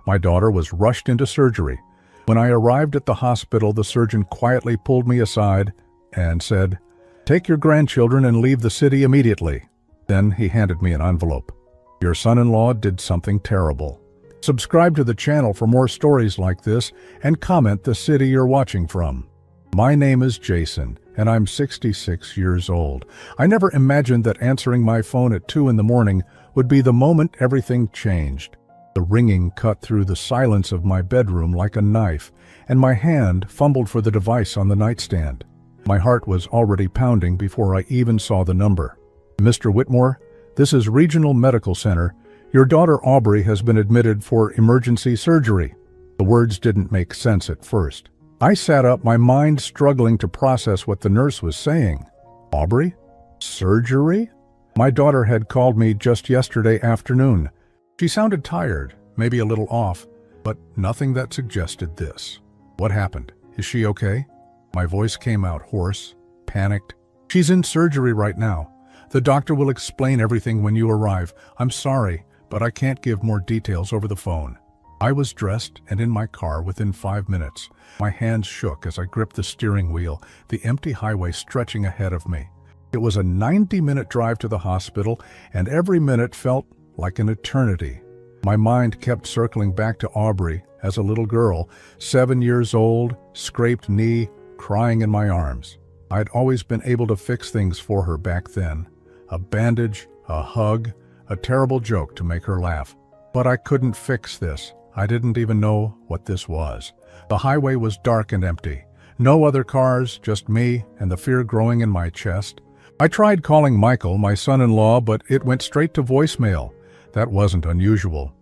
My daughter was rushed into surgery. When I arrived at the hospital, the surgeon quietly pulled me aside and said, "Take your grandchildren and leave the city immediately." Then he handed me an envelope. "Your son-in-law did something terrible. Subscribe to the channel for more stories like this and comment the city you're watching from." My name is Jason, and I'm 66 years old. I never imagined that answering my phone at 2 in the morning would be the moment everything changed. The ringing cut through the silence of my bedroom like a knife, and my hand fumbled for the device on the nightstand. My heart was already pounding before I even saw the number. "Mr. Whitmore, this is Regional Medical Center. Your daughter Aubrey has been admitted for emergency surgery." The words didn't make sense at first. I sat up, my mind struggling to process what the nurse was saying. Aubrey? Surgery? My daughter had called me just yesterday afternoon. She sounded tired, maybe a little off, but nothing that suggested this. "What happened? Is she okay?" My voice came out hoarse, panicked. "She's in surgery right now. The doctor will explain everything when you arrive. I'm sorry, but I can't give more details over the phone." I was dressed and in my car within 5 minutes. My hands shook as I gripped the steering wheel, the empty highway stretching ahead of me. It was a 90-minute drive to the hospital, and every minute felt like an eternity. My mind kept circling back to Aubrey as a little girl, 7 years old, scraped knee, crying in my arms. I'd always been able to fix things for her back then. A bandage, a hug, a terrible joke to make her laugh. But I couldn't fix this. I didn't even know what this was. The highway was dark and empty. No other cars, just me and the fear growing in my chest. I tried calling Michael, my son-in-law, but it went straight to voicemail. That wasn't unusual.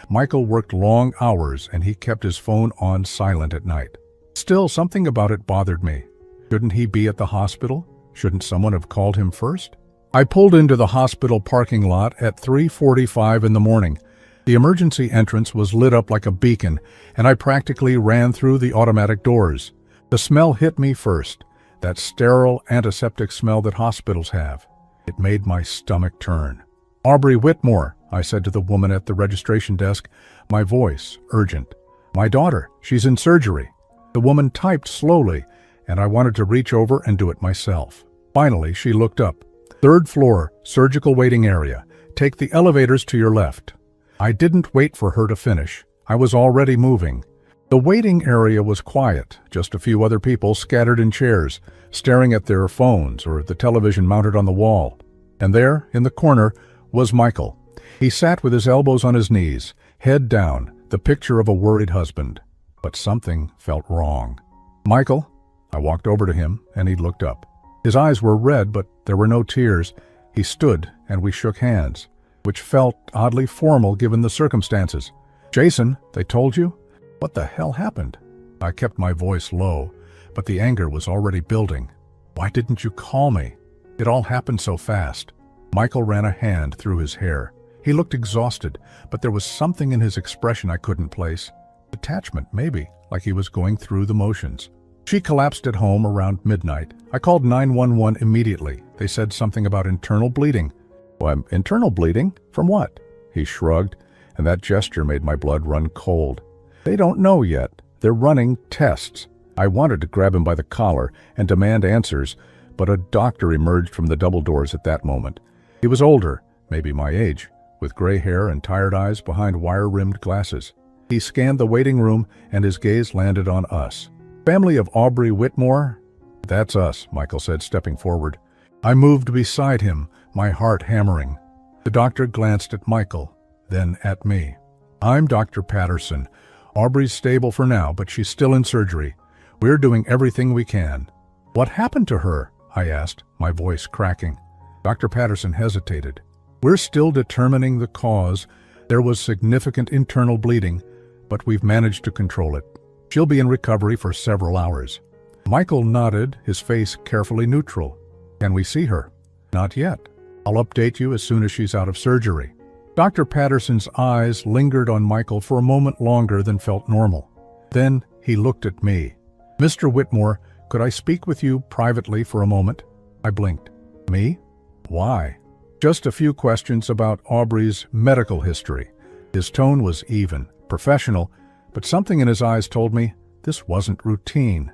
Michael worked long hours and he kept his phone on silent at night. Still, something about it bothered me. Shouldn't he be at the hospital? Shouldn't someone have called him first? I pulled into the hospital parking lot at 3:45 in the morning. The emergency entrance was lit up like a beacon, and I practically ran through the automatic doors. The smell hit me first, that sterile antiseptic smell that hospitals have. It made my stomach turn. "Aubrey Whitmore," I said to the woman at the registration desk, my voice urgent. "My daughter, she's in surgery." The woman typed slowly, and I wanted to reach over and do it myself. Finally, she looked up. "3rd floor, surgical waiting area. Take the elevators to your left." I didn't wait for her to finish. I was already moving. The waiting area was quiet, just a few other people scattered in chairs, staring at their phones or the television mounted on the wall. And there, in the corner, was Michael. He sat with his elbows on his knees, head down, the picture of a worried husband. But something felt wrong. "Michael?" I walked over to him, and he looked up. His eyes were red, but there were no tears. He stood, and we shook hands, which felt oddly formal given the circumstances. "Jason, they told you? What the hell happened?" I kept my voice low, but the anger was already building. "Why didn't you call me? It all happened so fast." Michael ran a hand through his hair. He looked exhausted, but there was something in his expression I couldn't place. Detachment, maybe, like he was going through the motions. "She collapsed at home around midnight. I called 911 immediately. They said something about internal bleeding." "Well, internal bleeding? From what?" He shrugged, and that gesture made my blood run cold. "They don't know yet. They're running tests." I wanted to grab him by the collar and demand answers, but a doctor emerged from the double doors at that moment. He was older, maybe my age, with gray hair and tired eyes behind wire-rimmed glasses. He scanned the waiting room, and his gaze landed on us. "Family of Aubrey Whitmore?" "That's us," Michael said, stepping forward. I moved beside him, my heart hammering. The doctor glanced at Michael, then at me. "I'm Dr. Patterson. Aubrey's stable for now, but she's still in surgery. We're doing everything we can." "What happened to her?" I asked, my voice cracking. Dr. Patterson hesitated. "We're still determining the cause. There was significant internal bleeding, but we've managed to control it. She'll be in recovery for several hours." Michael nodded, his face carefully neutral. "Can we see her?" "Not yet. I'll update you as soon as she's out of surgery." Dr. Patterson's eyes lingered on Michael for a moment longer than felt normal. Then he looked at me. "Mr. Whitmore, could I speak with you privately for a moment?" I blinked. "Me? Why?" "Just a few questions about Aubrey's medical history." His tone was even, professional, but something in his eyes told me this wasn't routine.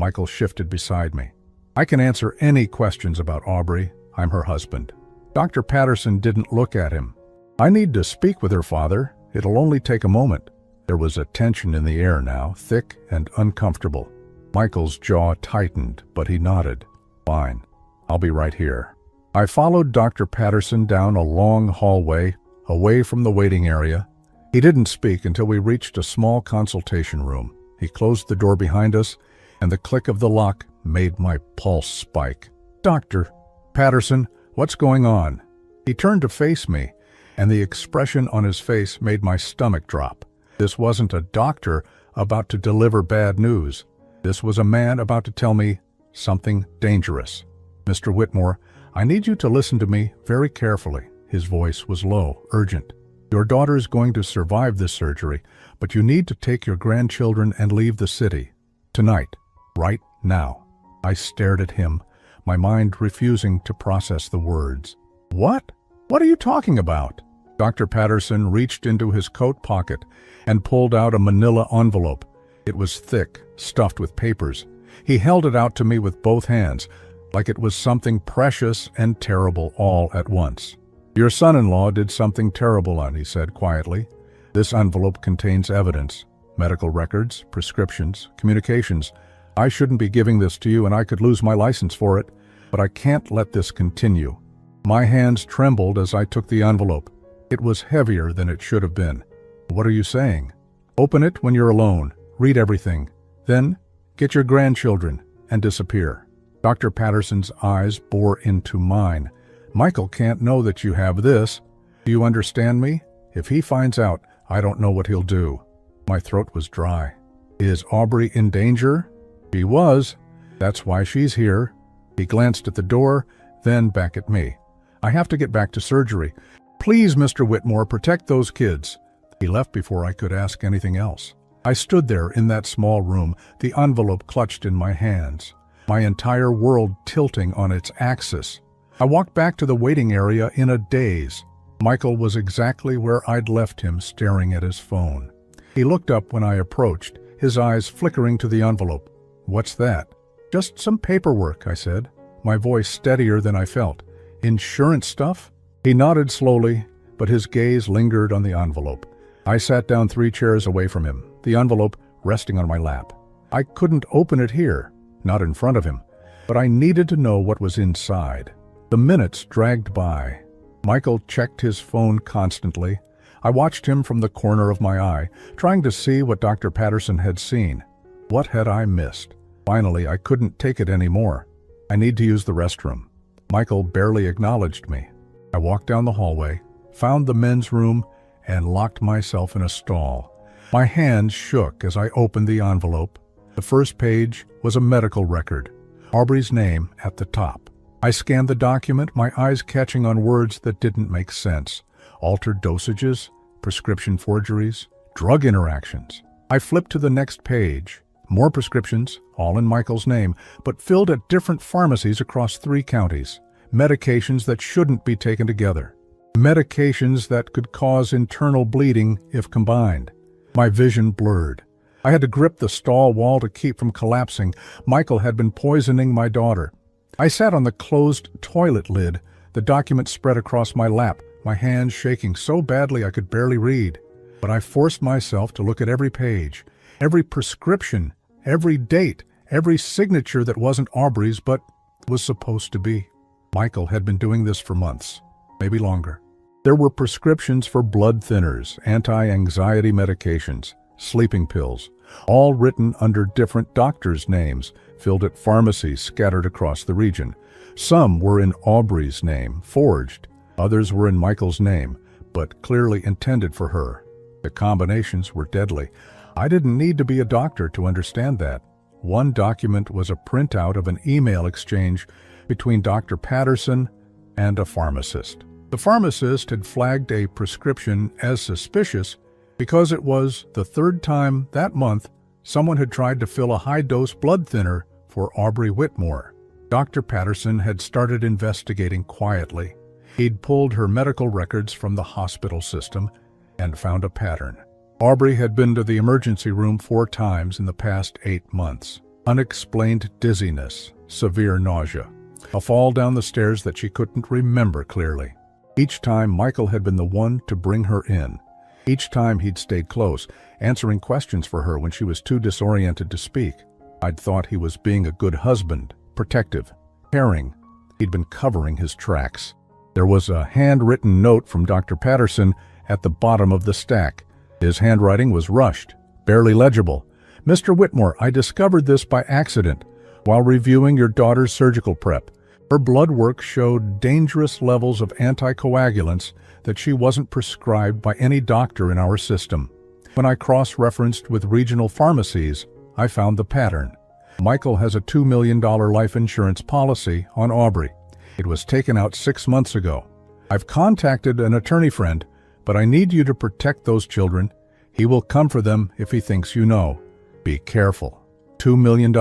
Michael shifted beside me. I can answer any questions about Aubrey. I'm her husband. Dr. Patterson didn't look at him. I need to speak with her, Father. It'll only take a moment. There was a tension in the air now, thick and uncomfortable. Michael's jaw tightened, but he nodded. Fine. I'll be right here. I followed Dr. Patterson down a long hallway, away from the waiting area. He didn't speak until we reached a small consultation room. He closed the door behind us, and the click of the lock made my pulse spike. Dr. Patterson, what's going on? He turned to face me, and the expression on his face made my stomach drop. This wasn't a doctor about to deliver bad news. This was a man about to tell me something dangerous. Mr. Whitmore, I need you to listen to me very carefully. His voice was low, urgent. Your daughter is going to survive this surgery, but you need to take your grandchildren and leave the city. Tonight. Right now. I stared at him, my mind refusing to process the words. What? What are you talking about? Dr. Patterson reached into his coat pocket and pulled out a manila envelope. It was thick, stuffed with papers. He held it out to me with both hands, like it was something precious and terrible all at once. Your son-in-law did something terrible, he said quietly. This envelope contains evidence, medical records, prescriptions, communications. I shouldn't be giving this to you and I could lose my license for it, but I can't let this continue. My hands trembled as I took the envelope. It was heavier than it should have been. What are you saying? Open it when you're alone. Read everything. Then get your grandchildren and disappear. Dr. Patterson's eyes bore into mine. Michael can't know that you have this. Do you understand me? If he finds out, I don't know what he'll do. My throat was dry. Is Aubrey in danger? She was. That's why she's here. He glanced at the door, then back at me. I have to get back to surgery. Please, Mr. Whitmore, protect those kids. He left before I could ask anything else. I stood there in that small room, the envelope clutched in my hands, my entire world tilting on its axis. I walked back to the waiting area in a daze. Michael was exactly where I'd left him, staring at his phone. He looked up when I approached, his eyes flickering to the envelope. What's that? Just some paperwork, I said, my voice steadier than I felt. Insurance stuff? He nodded slowly, but his gaze lingered on the envelope. I sat down 3 chairs away from him, the envelope resting on my lap. I couldn't open it here, not in front of him, but I needed to know what was inside. The minutes dragged by. Michael checked his phone constantly. I watched him from the corner of my eye, trying to see what Dr. Patterson had seen. What had I missed? Finally, I couldn't take it anymore. I need to use the restroom. Michael barely acknowledged me. I walked down the hallway, found the men's room, and locked myself in a stall. My hands shook as I opened the envelope. The first page was a medical record, Aubrey's name at the top. I scanned the document, my eyes catching on words that didn't make sense. Altered dosages, prescription forgeries, drug interactions. I flipped to the next page. More prescriptions, all in Michael's name, but filled at different pharmacies across 3 counties. Medications that shouldn't be taken together. Medications that could cause internal bleeding if combined. My vision blurred. I had to grip the stall wall to keep from collapsing. Michael had been poisoning my daughter. I sat on the closed toilet lid, the document spread across my lap, my hands shaking so badly I could barely read. But I forced myself to look at every page, every prescription, every date, every signature that wasn't Aubrey's but was supposed to be. Michael had been doing this for months, maybe longer. There were prescriptions for blood thinners, anti-anxiety medications, sleeping pills, all written under different doctors' names, filled at pharmacies scattered across the region. Some were in Aubrey's name, forged. Others were in Michael's name, but clearly intended for her. The combinations were deadly. I didn't need to be a doctor to understand that. One document was a printout of an email exchange between Dr. Patterson and a pharmacist. The pharmacist had flagged a prescription as suspicious because it was the 3rd time that month someone had tried to fill a high-dose blood thinner for Aubrey Whitmore. Dr. Patterson had started investigating quietly. He'd pulled her medical records from the hospital system and found a pattern. Aubrey had been to the emergency room 4 times in the past 8 months. Unexplained dizziness, severe nausea, a fall down the stairs that she couldn't remember clearly. Each time Michael had been the one to bring her in. Each time he'd stayed close, answering questions for her when she was too disoriented to speak. I'd thought he was being a good husband, protective, caring. He'd been covering his tracks. There was a handwritten note from Dr. Patterson at the bottom of the stack. His handwriting was rushed, barely legible. "Mr. Whitmore, I discovered this by accident while reviewing your daughter's surgical prep. Her blood work showed dangerous levels of anticoagulants that she wasn't prescribed by any doctor in our system. When I cross-referenced with regional pharmacies, I found the pattern. Michael has a $2 million life insurance policy on Aubrey. It was taken out 6 months ago. I've contacted an attorney friend, but I need you to protect those children. He will come for them if he thinks you know. Be careful. $2 million.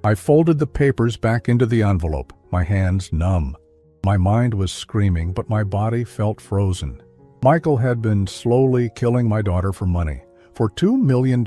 I folded the papers back into the envelope, my hands numb. My mind was screaming, but my body felt frozen. Michael had been slowly killing my daughter for money. For $2 million.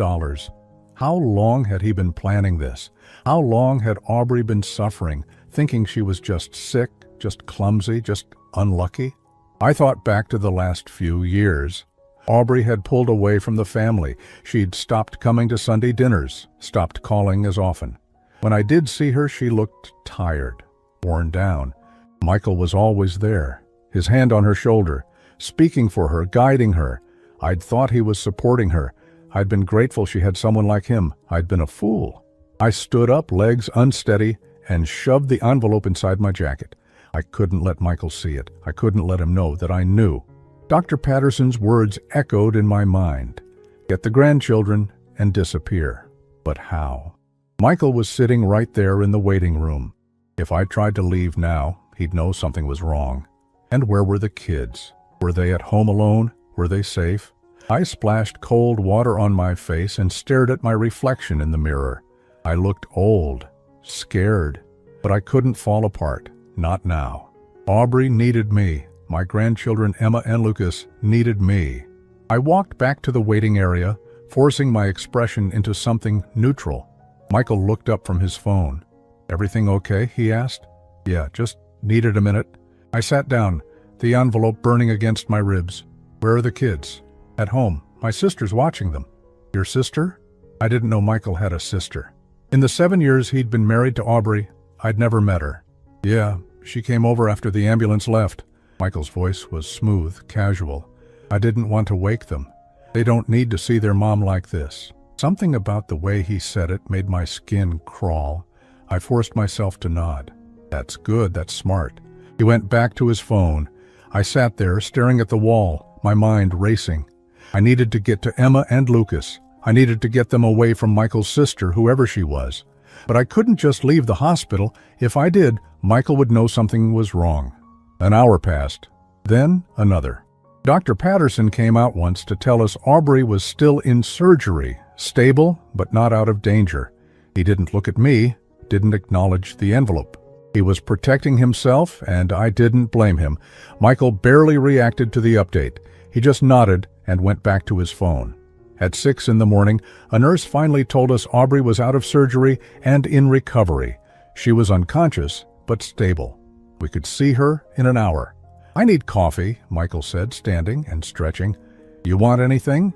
How long had he been planning this? How long had Aubrey been suffering, thinking she was just sick, just clumsy, just unlucky? I thought back to the last few years. Aubrey had pulled away from the family. She'd stopped coming to Sunday dinners, stopped calling as often. When I did see her, she looked tired, worn down. Michael was always there, his hand on her shoulder, speaking for her, guiding her. I'd thought he was supporting her. I'd been grateful she had someone like him. I'd been a fool. I stood up, legs unsteady, and shoved the envelope inside my jacket. I couldn't let Michael see it. I couldn't let him know that I knew. Dr. Patterson's words echoed in my mind. Get the grandchildren and disappear. But how? Michael was sitting right there in the waiting room. If I tried to leave now, he'd know something was wrong. And where were the kids? Were they at home alone? Were they safe? I splashed cold water on my face and stared at my reflection in the mirror. I looked old, scared, but I couldn't fall apart. Not now. Aubrey needed me. My grandchildren Emma and Lucas needed me. I walked back to the waiting area, forcing my expression into something neutral. Michael looked up from his phone. "Everything okay?" he asked. "Yeah, just needed a minute." I sat down, the envelope burning against my ribs. "Where are the kids?" "At home. My sister's watching them." "Your sister?" I didn't know Michael had a sister. In the 7 years he'd been married to Aubrey, I'd never met her. "Yeah, she came over after the ambulance left." Michael's voice was smooth, casual. I didn't want to wake them. They don't need to see their mom like this. Something about the way he said it made my skin crawl. I forced myself to nod. "That's good, that's smart." He went back to his phone. I sat there, staring at the wall, my mind racing. I needed to get to Emma and Lucas. I needed to get them away from Michael's sister, whoever she was. But I couldn't just leave the hospital. If I did, Michael would know something was wrong. An hour passed. Then another. Dr. Patterson came out once to tell us Aubrey was still in surgery, stable but not out of danger. He didn't look at me, didn't acknowledge the envelope. He was protecting himself, and I didn't blame him. Michael barely reacted to the update. He just nodded and went back to his phone. At 6 in the morning, a nurse finally told us Aubrey was out of surgery and in recovery. She was unconscious, but stable. We could see her in an hour. "I need coffee," Michael said, standing and stretching. "You want anything?"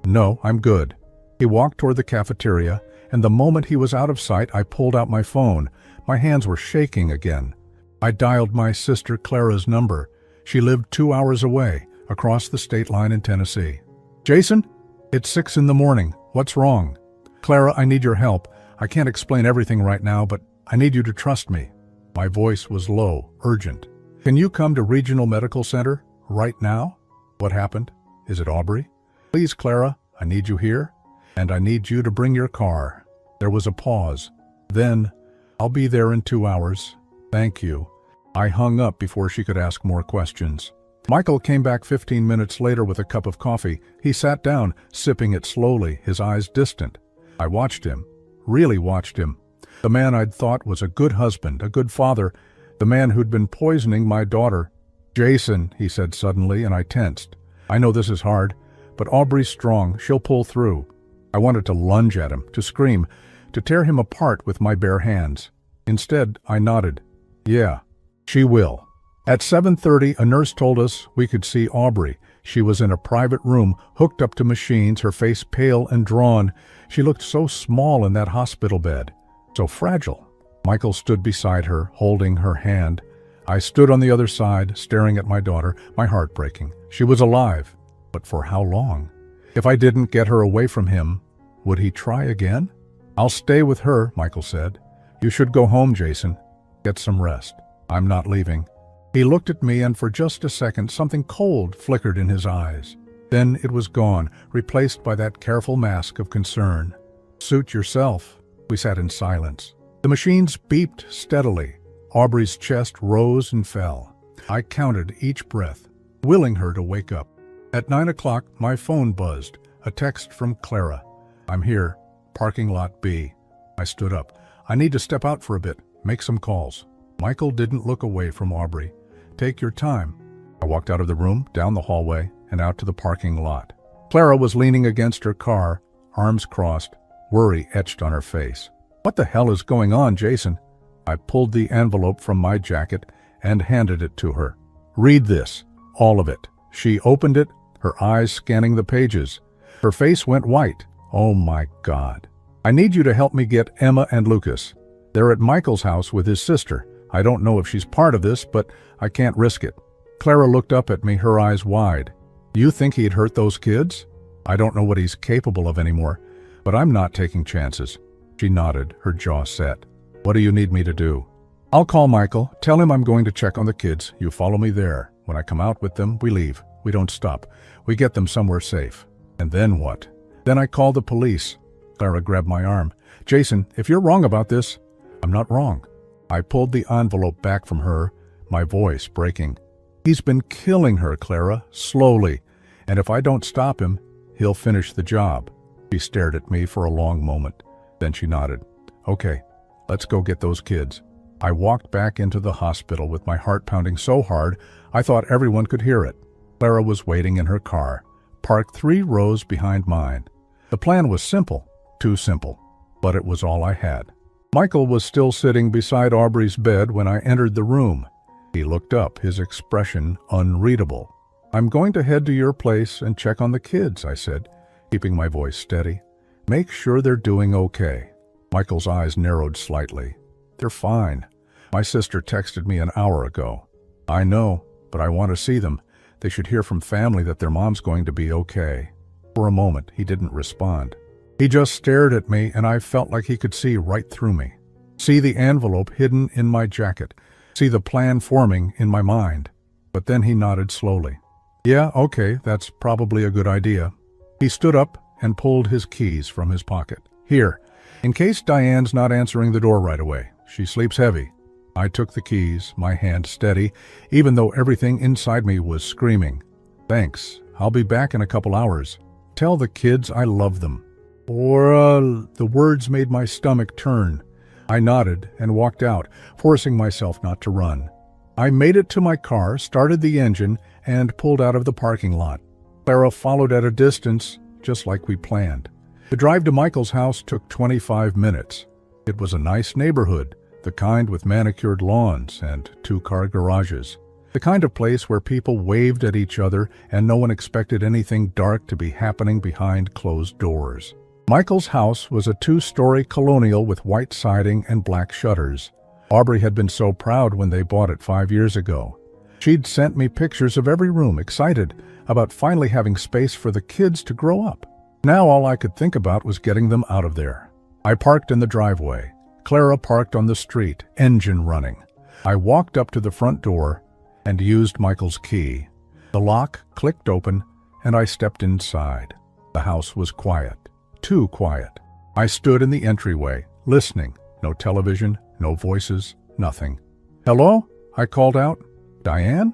"No, I'm good." He walked toward the cafeteria, and the moment he was out of sight, I pulled out my phone. My hands were shaking again. I dialed my sister Clara's number. She lived 2 hours away, across the state line in Tennessee. "Jason? It's 6 in the morning. What's wrong?" "Clara, I need your help. I can't explain everything right now, but I need you to trust me." My voice was low, urgent. "Can you come to Regional Medical Center right now?" "What happened? Is it Aubrey?" "Please, Clara, I need you here, and I need you to bring your car." There was a pause. Then, "I'll be there in 2 hours. Thank you." I hung up before she could ask more questions. Michael came back 15 minutes later with a cup of coffee. He sat down, sipping it slowly, his eyes distant. I watched him, really watched him. The man I'd thought was a good husband, a good father, the man who'd been poisoning my daughter. "Jason," he said suddenly, and I tensed. "I know this is hard, but Aubrey's strong. She'll pull through. I wanted to lunge at him, to scream, to tear him apart with my bare hands. Instead, I nodded. Yeah, she will. At 7:30, a nurse told us we could see Aubrey. She was in a private room, hooked up to machines, her face pale and drawn. She looked so small in that hospital bed, so fragile. Michael stood beside her, holding her hand. I stood on the other side, staring at my daughter, my heart breaking. She was alive, but for how long? If I didn't get her away from him, would he try again? I'll stay with her, Michael said. You should go home, Jason. Get some rest. I'm not leaving. He looked at me, and for just a second, something cold flickered in his eyes. Then it was gone, replaced by that careful mask of concern. Suit yourself. We sat in silence. The machines beeped steadily. Aubrey's chest rose and fell. I counted each breath, willing her to wake up. At 9 o'clock, my phone buzzed. A text from Clara. I'm here. Parking lot B. I stood up. I need to step out for a bit, make some calls. Michael didn't look away from Aubrey. Take your time. I walked out of the room, down the hallway, and out to the parking lot. Clara was leaning against her car, arms crossed, worry etched on her face. What the hell is going on, Jason? I pulled the envelope from my jacket and handed it to her. Read this, all of it. She opened it, her eyes scanning the pages. Her face went white. Oh my God. I need you to help me get Emma and Lucas. They're at Michael's house with his sister. I don't know if she's part of this, but I can't risk it. Clara looked up at me, her eyes wide. You think he'd hurt those kids? I don't know what he's capable of anymore, but I'm not taking chances. She nodded, her jaw set. What do you need me to do? I'll call Michael, tell him I'm going to check on the kids. You follow me there. When I come out with them, we leave. We don't stop. We get them somewhere safe. And then what? Then I call the police. Clara grabbed my arm. Jason, if you're wrong about this, I'm not wrong. I pulled the envelope back from her, my voice breaking. He's been killing her, Clara, slowly. And if I don't stop him, he'll finish the job. She stared at me for a long moment. Then she nodded. Okay, let's go get those kids. I walked back into the hospital with my heart pounding so hard I thought everyone could hear it. Clara was waiting in her car, parked 3 rows behind mine. The plan was simple, too simple, but it was all I had. Michael was still sitting beside Aubrey's bed when I entered the room. He looked up, his expression unreadable. I'm going to head to your place and check on the kids, I said, keeping my voice steady. Make sure they're doing okay. Michael's eyes narrowed slightly. They're fine. My sister texted me an hour ago. I know, but I want to see them. They should hear from family that their mom's going to be okay. For a moment, he didn't respond. He just stared at me, and I felt like he could see right through me. See the envelope hidden in my jacket. See the plan forming in my mind. But then he nodded slowly. Yeah, okay, that's probably a good idea. He stood up and pulled his keys from his pocket. Here, in case Diane's not answering the door right away. She sleeps heavy. I took the keys, my hand steady, even though everything inside me was screaming. Thanks. I'll be back in a couple hours. Tell the kids I love them. The words made my stomach turn. I nodded and walked out, forcing myself not to run. I made it to my car, started the engine, and pulled out of the parking lot. Clara followed at a distance, just like we planned. The drive to Michael's house took 25 minutes. It was a nice neighborhood, the kind with manicured lawns and 2-car garages. The kind of place where people waved at each other and no one expected anything dark to be happening behind closed doors. Michael's house was a 2-story colonial with white siding and black shutters. Aubrey had been so proud when they bought it 5 years ago. She'd sent me pictures of every room, excited about finally having space for the kids to grow up. Now all I could think about was getting them out of there. I parked in the driveway. Clara parked on the street, engine running. I walked up to the front door and used Michael's key. The lock clicked open and I stepped inside. The house was quiet. Too quiet. I stood in the entryway, listening. No television, no voices, nothing. Hello? I called out. Diane?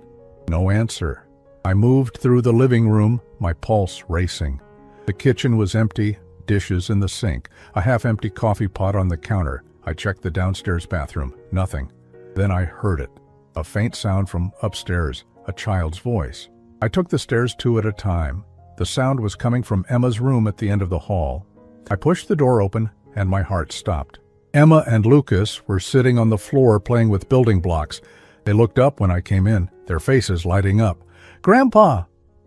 No answer. I moved through the living room, my pulse racing. The kitchen was empty, dishes in the sink, a half-empty coffee pot on the counter. I checked the downstairs bathroom. Nothing. Then I heard it. A faint sound from upstairs, a child's voice. I took the stairs 2 at a time. The sound was coming from Emma's room at the end of the hall. I pushed the door open, and my heart stopped. Emma and Lucas were sitting on the floor playing with building blocks. They looked up when I came in, their faces lighting up. "Grandpa!"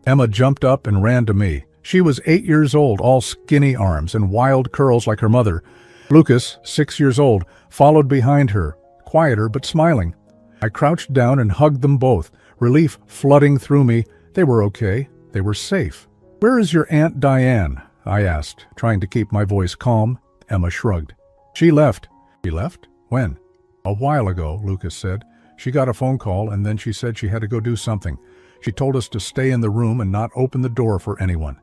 Emma jumped up and ran to me. She was 8 years old, all skinny arms and wild curls like her mother. Lucas, 6 years old, followed behind her, quieter but smiling. I crouched down and hugged them both, relief flooding through me. They were okay. They were safe. "Where is your Aunt Diane?" I asked, trying to keep my voice calm. Emma shrugged. "She left." "She left? When?" "A while ago," Lucas said. "She got a phone call, and then she said she had to go do something. She told us to stay in the room and not open the door for anyone."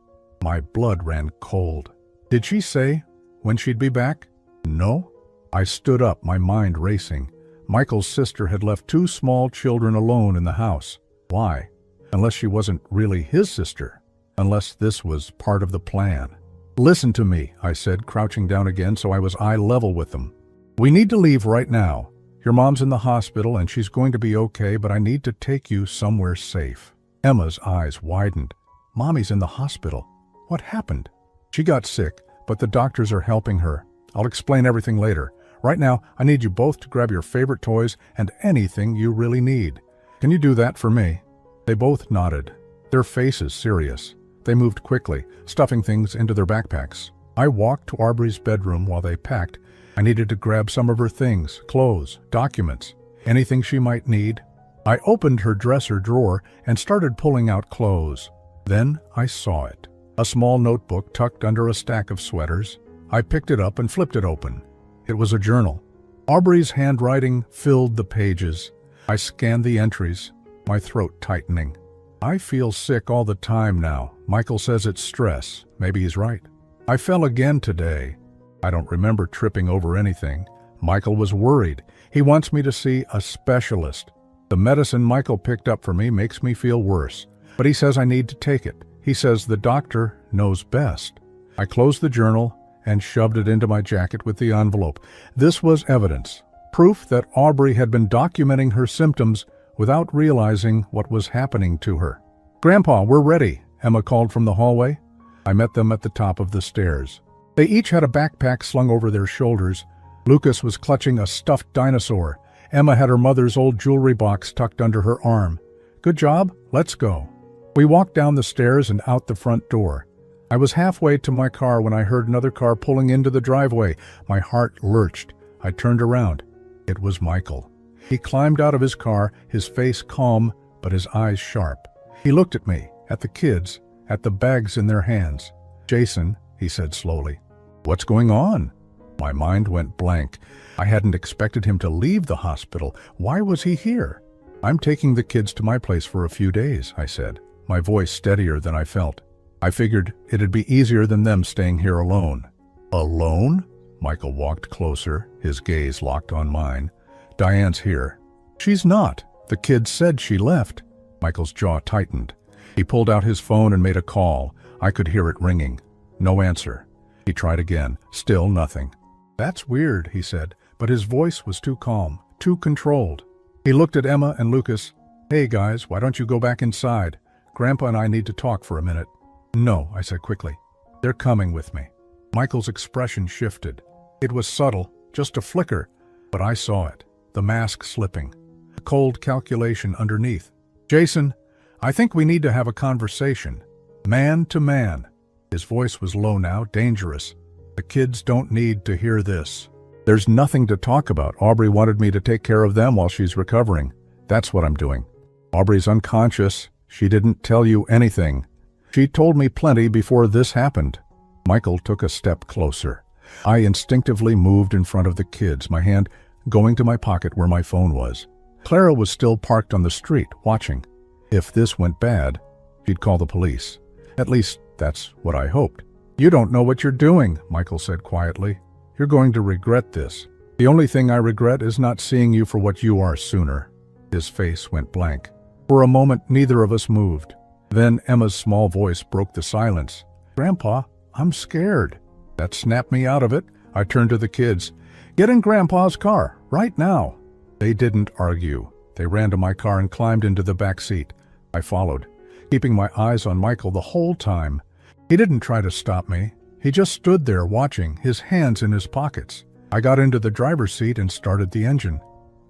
My blood ran cold. "Did she say when she'd be back?" "No." I stood up, my mind racing. Michael's sister had left 2 small children alone in the house. Why? Unless she wasn't really his sister. Unless this was part of the plan. "Listen to me," I said, crouching down again so I was eye level with them. "We need to leave right now. Your mom's in the hospital and she's going to be okay, but I need to take you somewhere safe." Emma's eyes widened. "Mommy's in the hospital. What happened?" "She got sick, but the doctors are helping her. I'll explain everything later. Right now, I need you both to grab your favorite toys and anything you really need. Can you do that for me?" They both nodded, their faces serious. They moved quickly, stuffing things into their backpacks. I walked to Aubrey's bedroom while they packed. I needed to grab some of her things, clothes, documents, anything she might need. I opened her dresser drawer and started pulling out clothes. Then I saw it. A small notebook tucked under a stack of sweaters. I picked it up and flipped it open. It was a journal. Aubrey's handwriting filled the pages. I scanned the entries, my throat tightening. "I feel sick all the time now. Michael says it's stress. Maybe he's right. I fell again today. I don't remember tripping over anything. Michael was worried. He wants me to see a specialist. The medicine Michael picked up for me makes me feel worse, but he says I need to take it. He says the doctor knows best." I closed the journal and shoved it into my jacket with the envelope. This was evidence, proof that Aubrey had been documenting her symptoms without realizing what was happening to her. "Grandpa, we're ready," Emma called from the hallway. I met them at the top of the stairs. They each had a backpack slung over their shoulders. Lucas was clutching a stuffed dinosaur. Emma had her mother's old jewelry box tucked under her arm. "Good job, let's go." We walked down the stairs and out the front door. I was halfway to my car when I heard another car pulling into the driveway. My heart lurched. I turned around. It was Michael. He climbed out of his car, his face calm, but his eyes sharp. He looked at me, at the kids, at the bags in their hands. "Jason," he said slowly. "What's going on?" My mind went blank. I hadn't expected him to leave the hospital. Why was he here? "I'm taking the kids to my place for a few days," I said, my voice steadier than I felt. I figured it'd be easier than them staying here alone. "Alone?" Michael walked closer, his gaze locked on mine. "Diane's here." "She's not. The kids said she left." Michael's jaw tightened. He pulled out his phone and made a call. I could hear it ringing. No answer. He tried again. Still nothing. "That's weird," he said, but his voice was too calm, too controlled. He looked at Emma and Lucas. "Hey guys, why don't you go back inside? Grandpa and I need to talk for a minute." "No," I said quickly. "They're coming with me." Michael's expression shifted. It was subtle, just a flicker, but I saw it. The mask slipping. A cold calculation underneath. "Jason, I think we need to have a conversation. Man to man." His voice was low now, dangerous. "The kids don't need to hear this. There's nothing to talk about. Aubrey wanted me to take care of them while she's recovering. That's what I'm doing. Aubrey's unconscious. She didn't tell you anything. She told me plenty before this happened." Michael took a step closer. I instinctively moved in front of the kids, my hand going to my pocket where my phone was. Clara was still parked on the street, watching. If this went bad, she'd call the police. At least, that's what I hoped. "You don't know what you're doing," Michael said quietly. "You're going to regret this. The only thing I regret is not seeing you for what you are sooner." His face went blank. For a moment, neither of us moved. Then Emma's small voice broke the silence. "Grandpa, I'm scared." That snapped me out of it. I turned to the kids. "Get in Grandpa's car, right now." They didn't argue. They ran to my car and climbed into the back seat. I followed. keeping my eyes on Michael the whole time. He didn't try to stop me. He just stood there watching, his hands in his pockets. I got into the driver's seat and started the engine.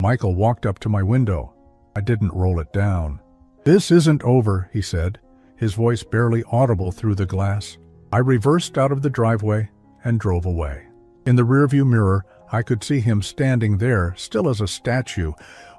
Michael walked up to my window. I didn't roll it down. "This isn't over," he said, his voice barely audible through the glass. I reversed out of the driveway and drove away. In the rearview mirror, I could see him standing there, still as a statue,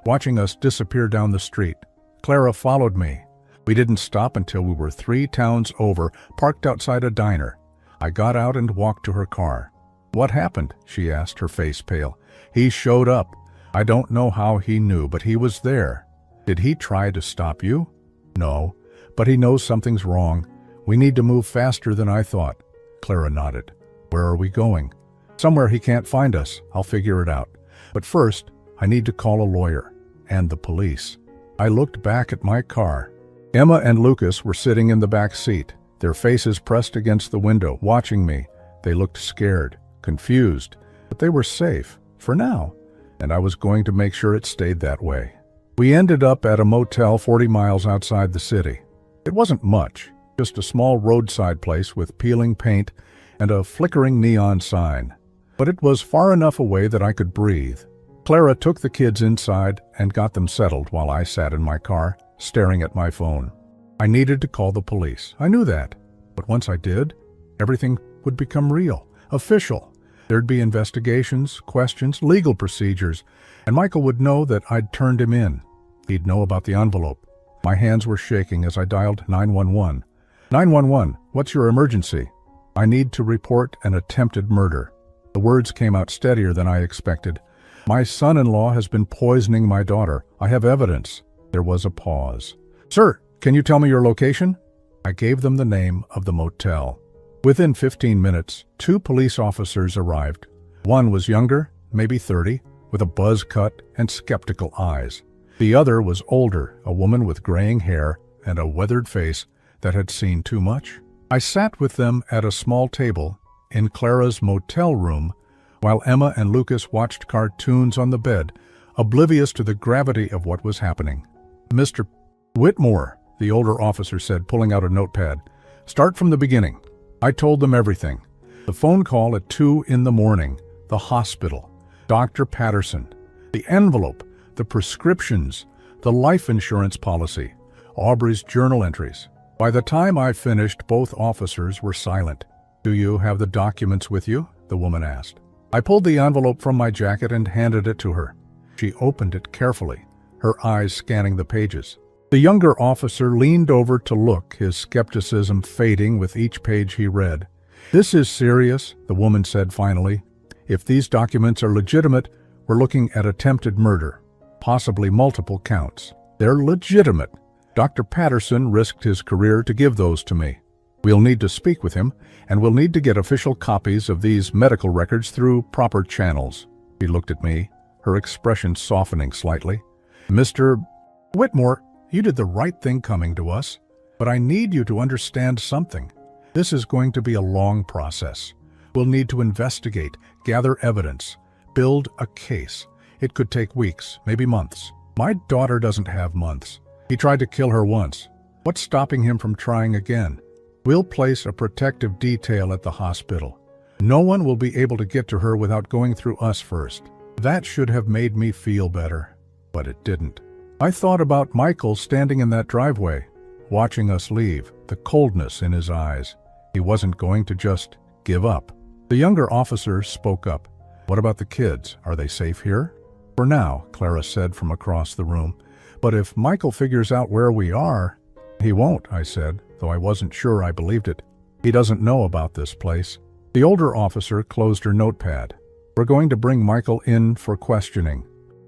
watching us disappear down the street. Clara followed me. We didn't stop until we were 3 towns over, parked outside a diner. I got out and walked to her car. "What happened?" she asked, her face pale. "He showed up. I don't know how he knew, but he was there." "Did he try to stop you?" "No, but he knows something's wrong. We need to move faster than I thought." Clara nodded. "Where are we going?" "Somewhere he can't find us. I'll figure it out. But first, I need to call a lawyer. And the police." I looked back at my car. Emma and Lucas were sitting in the back seat, their faces pressed against the window, watching me. They looked scared, confused, but they were safe, for now, and I was going to make sure it stayed that way. We ended up at a motel 40 miles outside the city. It wasn't much, just a small roadside place with peeling paint and a flickering neon sign. But it was far enough away that I could breathe. Clara took the kids inside and got them settled while I sat in my car, staring at my phone. I needed to call the police. I knew that. But once I did, everything would become real, official. There'd be investigations, questions, legal procedures, and Michael would know that I'd turned him in. He'd know about the envelope. My hands were shaking as I dialed 911. 911, what's your emergency? I need to report an attempted murder. The words came out steadier than I expected. My son-in-law has been poisoning my daughter. I have evidence. There was a pause. Sir, can you tell me your location? I gave them the name of the motel. Within 15 minutes, 2 police officers arrived. One was younger, maybe 30, with a buzz cut and skeptical eyes. The other was older, a woman with graying hair and a weathered face that had seen too much. I sat with them at a small table in Clara's motel room while Emma and Lucas watched cartoons on the bed, oblivious to the gravity of what was happening. Mr. Whitmore, the older officer said, pulling out a notepad. Start from the beginning. I told them everything. The phone call at 2 in the morning, the hospital, Dr. Patterson, the envelope, the prescriptions, the life insurance policy, Aubrey's journal entries. By the time I finished, both officers were silent. Do you have the documents with you? The woman asked. I pulled the envelope from my jacket and handed it to her. She opened it carefully, her eyes scanning the pages. The younger officer leaned over to look, his skepticism fading with each page he read. This is serious, the woman said finally. If these documents are legitimate, we're looking at attempted murder, possibly multiple counts. They're legitimate. Dr. Patterson risked his career to give those to me. We'll need to speak with him, and we'll need to get official copies of these medical records through proper channels. She looked at me, her expression softening slightly. Mr. Whitmore, you did the right thing coming to us, but I need you to understand something. This is going to be a long process. We'll need to investigate, gather evidence, build a case. It could take weeks, maybe months. My daughter doesn't have months. He tried to kill her once. What's stopping him from trying again? We'll place a protective detail at the hospital. No one will be able to get to her without going through us first. That should have made me feel better, but it didn't. I thought about Michael standing in that driveway, watching us leave, the coldness in his eyes. He wasn't going to just give up. The younger officer spoke up. What about the kids? Are they safe here? For now, Clara said from across the room. But if Michael figures out where we are... He won't, I said, though I wasn't sure I believed it. He doesn't know about this place. The older officer closed her notepad. We're going to bring Michael in for questioning.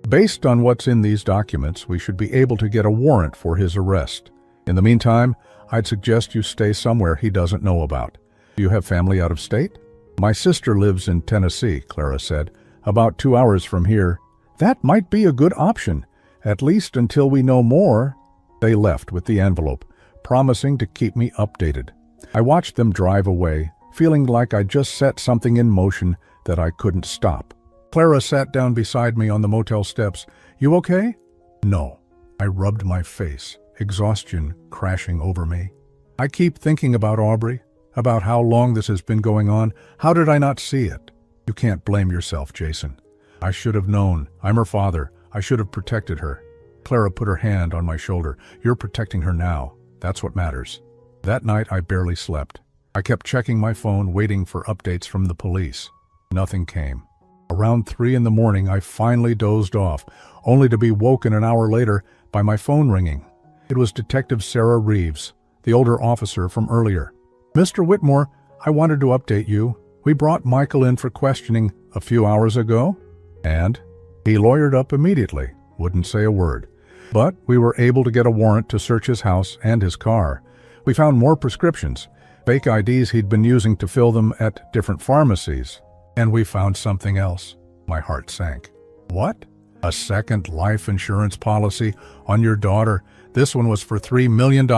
Based on what's in these documents, we should be able to get a warrant for his arrest. In the meantime, I'd suggest you stay somewhere he doesn't know about. Do you have family out of state? My sister lives in Tennessee, Clara said, about 2 hours from here. That might be a good option, at least until we know more. They left with the envelope, promising to keep me updated. I watched them drive away, feeling like I'd just set something in motion that I couldn't stop. Clara sat down beside me on the motel steps. You okay? No. I rubbed my face. exhaustion crashing over me. I keep thinking about Aubrey, about how long this has been going on. How did I not see it? You can't blame yourself, Jason. I should have known. I'm her father. I should have protected her. Clara put her hand on my shoulder. You're protecting her now. That's what matters. That night I barely slept. I kept checking my phone, waiting for updates from the police. Nothing came. Around 3 in the morning, I finally dozed off, only to be woken an hour later by my phone ringing. It was Detective Sarah Reeves, the older officer from earlier. Mr. Whitmore, I wanted to update you. We brought Michael in for questioning a few hours ago, and he lawyered up immediately, wouldn't say a word. But we were able to get a warrant to search his house and his car. We found more prescriptions, fake IDs he'd been using to fill them at different pharmacies. And we found something else. My heart sank. What? A second life insurance policy on your daughter? This one was for $3 million.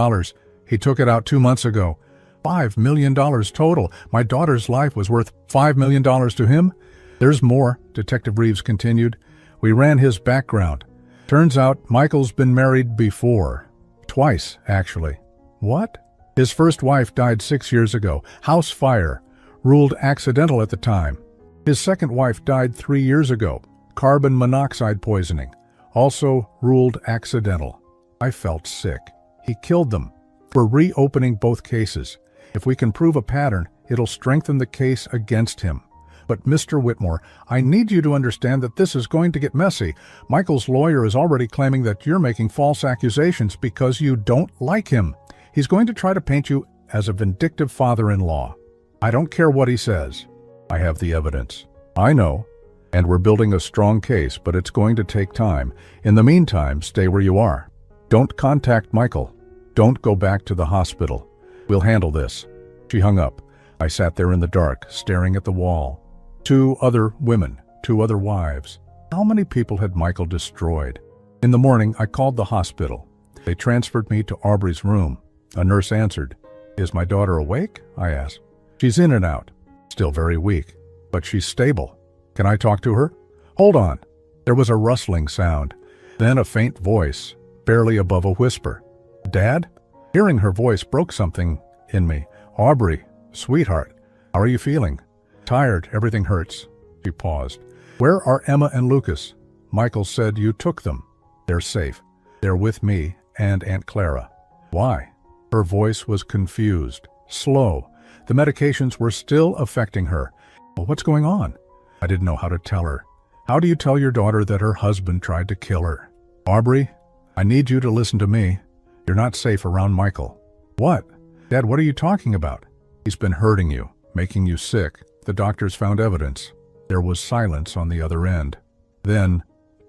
He took it out 2 months ago. $5 million total. My daughter's life was worth $5 million to him? There's more, Detective Reeves continued. We ran his background. Turns out Michael's been married before. Twice, actually. What? His first wife died 6 years ago. House fire. Ruled accidental at the time. His second wife died 3 years ago. Carbon monoxide poisoning. Also ruled accidental. I felt sick. He killed them. We're reopening both cases. If we can prove a pattern, it'll strengthen the case against him. But Mr. Whitmore, I need you to understand that this is going to get messy. Michael's lawyer is already claiming that you're making false accusations because you don't like him. He's going to try to paint you as a vindictive father-in-law. I don't care what he says. I have the evidence. I know. And we're building a strong case, but it's going to take time. In the meantime, stay where you are. Don't contact Michael. Don't go back to the hospital. We'll handle this. She hung up. I sat there in the dark, staring at the wall. 2 other women, 2 other wives. How many people had Michael destroyed? In the morning, I called the hospital. They transferred me to Aubrey's room. A nurse answered. Is my daughter awake? I asked. She's in and out. Still very weak, but she's stable. Can I talk to her? Hold on. There was a rustling sound, then a faint voice, barely above a whisper. Dad? Hearing her voice broke something in me. Aubrey, sweetheart, how are you feeling? Tired, everything hurts. She paused. Where are Emma and Lucas? Michael said you took them. They're safe. They're with me and Aunt Clara. Why? Her voice was confused, slow. The medications were still affecting her. Well, what's going on? I didn't know how to tell her. How do you tell your daughter that her husband tried to kill her? Aubrey, I need you to listen to me. You're not safe around Michael. What? Dad, what are you talking about? He's been hurting you, making you sick. The doctors found evidence. There was silence on the other end. Then,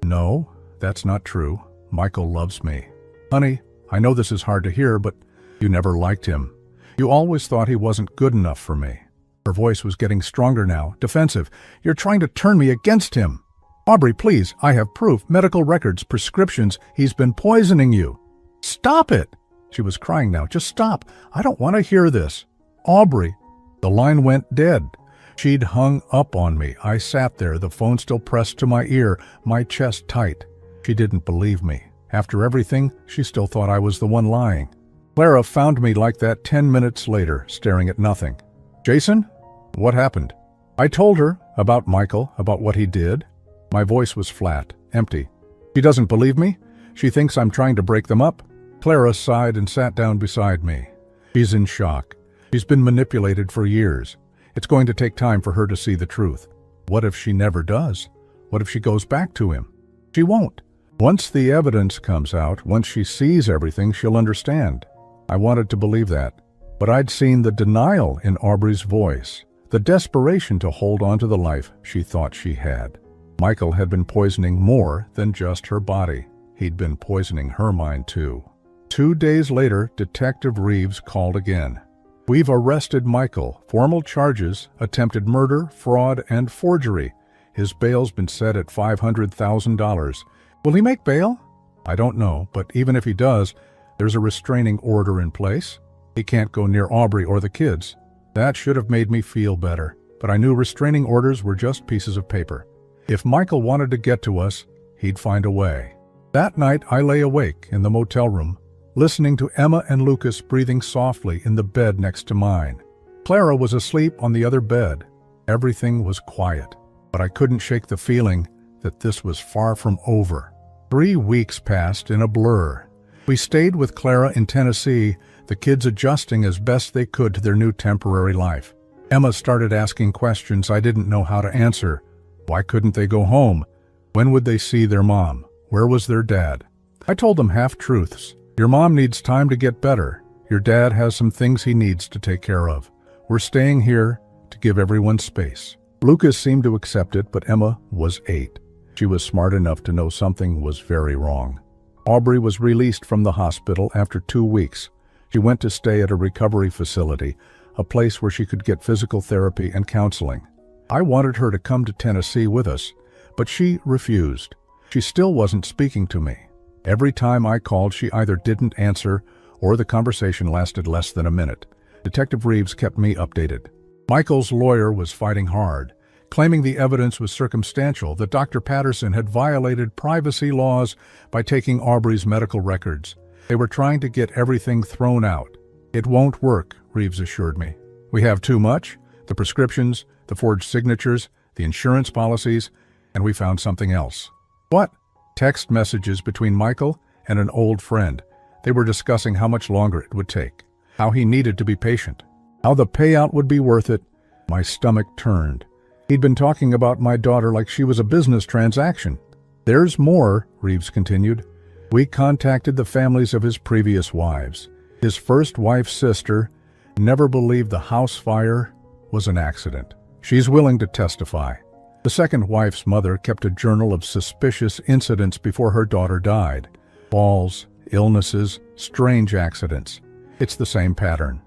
no, that's not true. Michael loves me. Honey, I know this is hard to hear, but you never liked him. You always thought he wasn't good enough for me. Her voice was getting stronger now, defensive. You're trying to turn me against him. Aubrey, please, I have proof, medical records, prescriptions. He's been poisoning you. Stop it! She was crying now. Just stop. I don't want to hear this. Aubrey. The line went dead. She'd hung up on me. I sat there, the phone still pressed to my ear, my chest tight. She didn't believe me. After everything, she still thought I was the one lying. Clara found me like that 10 minutes later, staring at nothing. Jason? What happened? I told her about Michael, about what he did. My voice was flat, empty. She doesn't believe me? She thinks I'm trying to break them up? Clara sighed and sat down beside me. She's in shock. She's been manipulated for years. It's going to take time for her to see the truth. What if she never does? What if she goes back to him? She won't. Once the evidence comes out, once she sees everything, she'll understand. I wanted to believe that. But I'd seen the denial in Aubrey's voice, the desperation to hold on to the life she thought she had. Michael had been poisoning more than just her body. He'd been poisoning her mind too. 2 days later, Detective Reeves called again. We've arrested Michael. Formal charges, attempted murder, fraud, and forgery. His bail's been set at $500,000. Will he make bail? I don't know, but even if he does, there's a restraining order in place. He can't go near Aubrey or the kids. That should have made me feel better, but I knew restraining orders were just pieces of paper. If Michael wanted to get to us, he'd find a way. That night, I lay awake in the motel room, listening to Emma and Lucas breathing softly in the bed next to mine. Clara was asleep on the other bed. Everything was quiet, but I couldn't shake the feeling that this was far from over. 3 weeks passed in a blur. We stayed with Clara in Tennessee, the kids adjusting as best they could to their new temporary life. Emma started asking questions I didn't know how to answer. Why couldn't they go home? When would they see their mom? Where was their dad? I told them half-truths. Your mom needs time to get better. Your dad has some things he needs to take care of. We're staying here to give everyone space. Lucas seemed to accept it, but Emma was 8. She was smart enough to know something was very wrong. Aubrey was released from the hospital after 2 weeks. She went to stay at a recovery facility, a place where she could get physical therapy and counseling. I wanted her to come to Tennessee with us, but she refused. She still wasn't speaking to me. Every time I called, she either didn't answer or the conversation lasted less than a minute. Detective Reeves kept me updated. Michael's lawyer was fighting hard, claiming the evidence was circumstantial, that Dr. Patterson had violated privacy laws by taking Aubrey's medical records. They were trying to get everything thrown out. It won't work, Reeves assured me. We have too much, the prescriptions, the forged signatures, the insurance policies, and we found something else. What? Text messages between Michael and an old friend. They were discussing how much longer it would take, how he needed to be patient, how the payout would be worth it. My stomach turned. He'd been talking about my daughter like she was a business transaction. There's more, Reeves continued. We contacted the families of his previous wives. His first wife's sister never believed the house fire was an accident. She's willing to testify. The second wife's mother kept a journal of suspicious incidents before her daughter died. Falls, illnesses, strange accidents. It's the same pattern.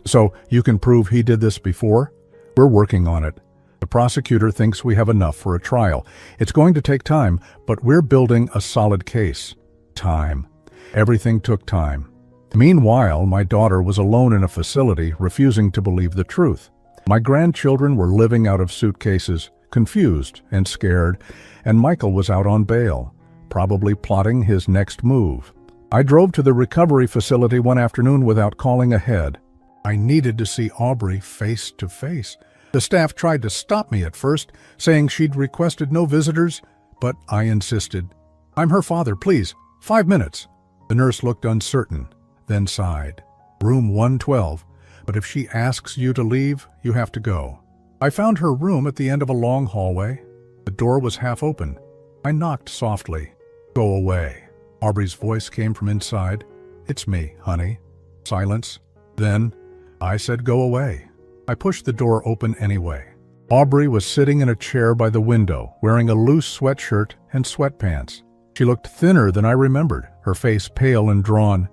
So you can prove he did this before? We're working on it. The prosecutor thinks we have enough for a trial. It's going to take time, but we're building a solid case. Time. Everything took time. Meanwhile, my daughter was alone in a facility, refusing to believe the truth. My grandchildren were living out of suitcases, confused and scared, and Michael was out on bail, probably plotting his next move. I drove to the recovery facility one afternoon without calling ahead. I needed to see Aubrey face to face. The staff tried to stop me at first, saying she'd requested no visitors, but I insisted. I'm her father, please, 5 minutes. The nurse looked uncertain, then sighed. Room 112, but if she asks you to leave, you have to go. I found her room at the end of a long hallway. The door was half open. I knocked softly. Go away. Aubrey's voice came from inside. It's me, honey. Silence. Then I said go away. I pushed the door open anyway. Aubrey was sitting in a chair by the window, wearing a loose sweatshirt and sweatpants. She looked thinner than I remembered, her face pale and drawn.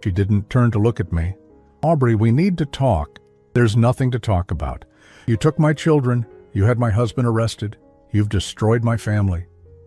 She didn't turn to look at me. Aubrey, we need to talk. There's nothing to talk about. You took my children. You had my husband arrested. You've destroyed my family.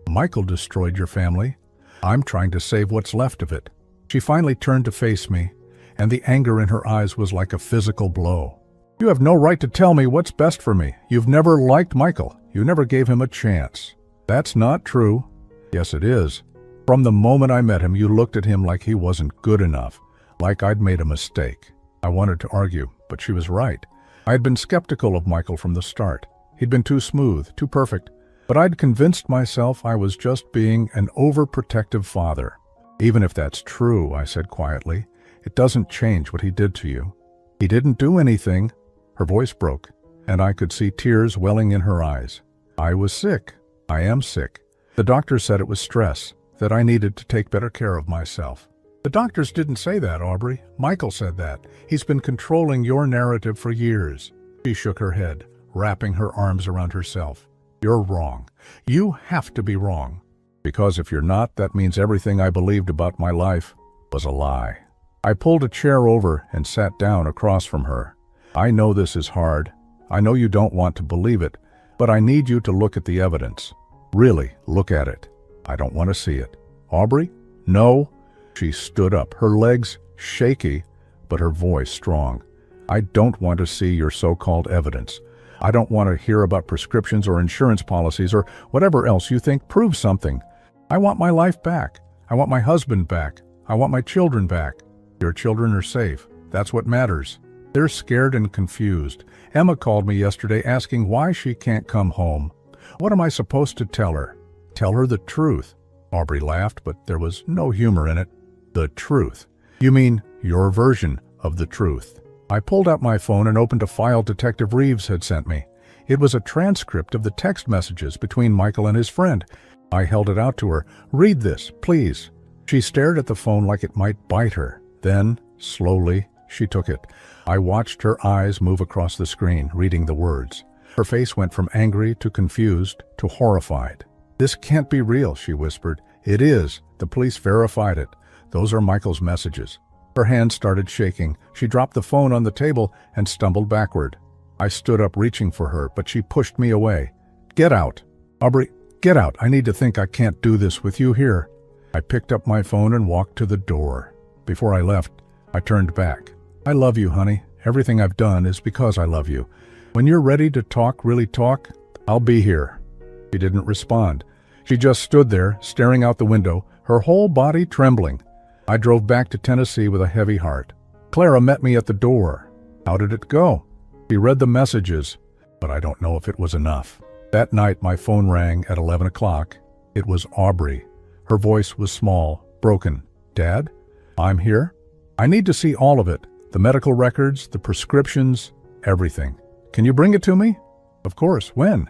Michael destroyed your family. I'm trying to save what's left of it. She finally turned to face me, and the anger in her eyes was like a physical blow. You have no right to tell me what's best for me. You've never liked Michael. You never gave him a chance. That's not true. Yes, it is. From the moment I met him, you looked at him like he wasn't good enough, like I'd made a mistake. I wanted to argue, but she was right. I had been skeptical of Michael from the start. He'd been too smooth, too perfect. But I'd convinced myself I was just being an overprotective father. Even if that's true, I said quietly, it doesn't change what he did to you. He didn't do anything. Her voice broke, and I could see tears welling in her eyes. I was sick. I am sick. The doctor said it was stress, that I needed to take better care of myself. The doctors didn't say that, Aubrey. Michael said that. He's been controlling your narrative for years. She shook her head, wrapping her arms around herself. You're wrong. You have to be wrong. Because if you're not, that means everything I believed about my life was a lie. I pulled a chair over and sat down across from her. I know this is hard. I know you don't want to believe it, but I need you to look at the evidence. Really, look at it. I don't want to see it. Aubrey? No. She stood up, her legs shaky, but her voice strong. I don't want to see your so-called evidence. I don't want to hear about prescriptions or insurance policies or whatever else you think proves something. I want my life back. I want my husband back. I want my children back. Your children are safe. That's what matters. They're scared and confused. Emma called me yesterday asking why she can't come home. What am I supposed to tell her? Tell her the truth. Aubrey laughed, but there was no humor in it. The truth. You mean your version of the truth. I pulled out my phone and opened a file Detective Reeves had sent me. It was a transcript of the text messages between Michael and his friend. I held it out to her. Read this, please. She stared at the phone like it might bite her. Then, slowly, she took it. I watched her eyes move across the screen, reading the words. Her face went from angry to confused to horrified. This can't be real, she whispered. It is. The police verified it. Those are Michael's messages. Her hand started shaking. She dropped the phone on the table and stumbled backward. I stood up reaching for her, but she pushed me away. Get out. Aubrey, get out. I need to think. I can't do this with you here. I picked up my phone and walked to the door. Before I left, I turned back. I love you, honey. Everything I've done is because I love you. When you're ready to talk, really talk, I'll be here. She didn't respond. She just stood there, staring out the window, her whole body trembling. I drove back to Tennessee with a heavy heart. Clara met me at the door. How did it go? She read the messages, but I don't know if it was enough. That night, my phone rang at 11 o'clock. It was Aubrey. Her voice was small, broken. Dad? I'm here. I need to see all of it. The medical records, the prescriptions, everything. Can you bring it to me? Of course. When?